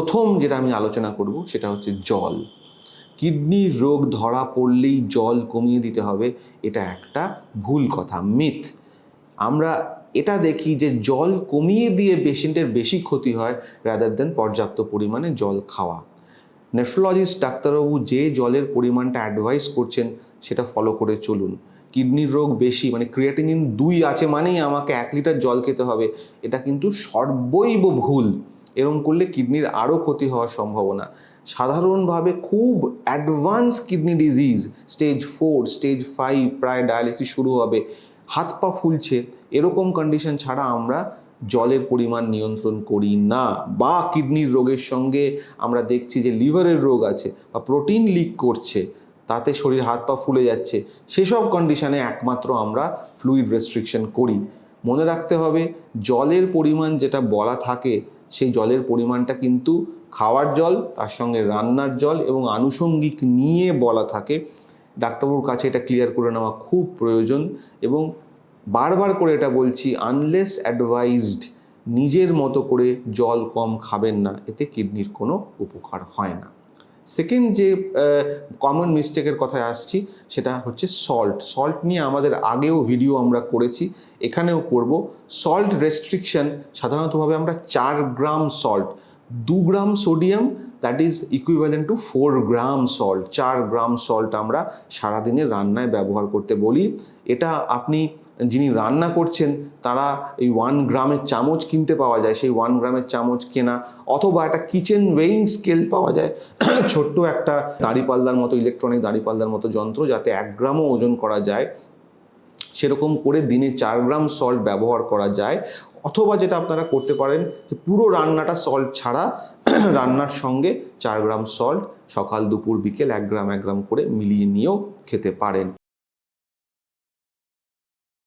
প্রথম যেটা আমি আলোচনা করব সেটা হচ্ছে জল। কিডনির রোগ ধরা পড়লেই জল কমিয়ে দিতে হবে, এটা একটা ভুল কথা, মিথ। আমরা এটা দেখি যে জল কমিয়ে দিয়ে পেশেন্টের বেশি ক্ষতি হয় রাদার দেন পর্যাপ্ত পরিমাণে জল খাওয়া। নেফ্রোলজিস্ট ডাক্তারবাবু যে জলের পরিমাণটা অ্যাডভাইস করছেন সেটা ফলো করে চলুন। কিডনির রোগ বেশি মানে ক্রিয়েটিনিন 2 আছে মানেই আমাকে 1 লিটার জল খেতে হবে, এটা কিন্তু সর্বৈব ভুল। এরকম করলে কিডনির আরও ক্ষতি হওয়ার সম্ভাবনা। সাধারণভাবে খুব advance kidney disease stage 4 stage 5 প্রায় ডায়ালিসিস শুরু হবে, হাত পা ফুলছে, এরকম কন্ডিশন ছাড়া আমরা জলের পরিমাণ নিয়ন্ত্রণ করি না। বা কিডনির রোগের সঙ্গে আমরা দেখছি যে লিভারের রোগ আছে বা প্রোটিন লিক করছে, তাতে শরীর হাত পা ফুলে যাচ্ছে, সেসব কন্ডিশনে একমাত্র আমরা ফ্লুইড রেস্ট্রিকশন করি। মনে রাখতে হবে জলের পরিমাণ যেটা বলা থাকে সেই জলের পরিমাণটা কিন্তু খাওয়ার জল, তার সঙ্গে রান্নার জল এবং আনুষঙ্গিক নিয়ে বলা থাকে। ডাক্তারবাবুর কাছে এটা ক্লিয়ার করে নেওয়া খুব প্রয়োজন। এবং বারবার করে এটা বলছি, আনলেস অ্যাডভাইজড নিজের মতো করে জল কম খাবেন না, এতে কিডনির কোনো উপকার হয় না। সেকেন্ড যে কমন মিস্টেকের কথায় আসছি সেটা হচ্ছে সল্ট নিয়ে আমাদের আগেও ভিডিও আমরা করেছি, এখানেও করব। সল্ট রেস্ট্রিকশন সাধারণতভাবে আমরা 4 gram salt, 2 gram sodium that is equivalent to 4 gram salt, 4 gram salt আমরা সারাদিনের রান্নায় ব্যবহার করতে বলি। এটা আপনি যিনি রান্না করছেন তারা এই 1 গ্রামের চামচ কিনতে পাওয়া যায়, সেই 1 গ্রামের চামচ কেনা, অথবা একটা কিচেন ওয়েইং স্কেল পাওয়া যায় ছোট্ট একটা দাঁড়িপাল্লার মতো, ইলেকট্রনিক দাঁড়িপাল্লার মতো যন্ত্র, যাতে 1 গ্রামও ওজন করা যায়, সেরকম করে দিনে 4 গ্রাম সল্ট ব্যবহার করা যায়। অথবা যেটা আপনারা করতে পারেন যে পুরো রান্নাটা সল্ট ছাড়া রান্নার সঙ্গে 4 গ্রাম সল্ট সকাল দুপুর বিকেল 1 গ্রাম 1 গ্রাম করে মিলিয়ে নিয়েও খেতে পারেন।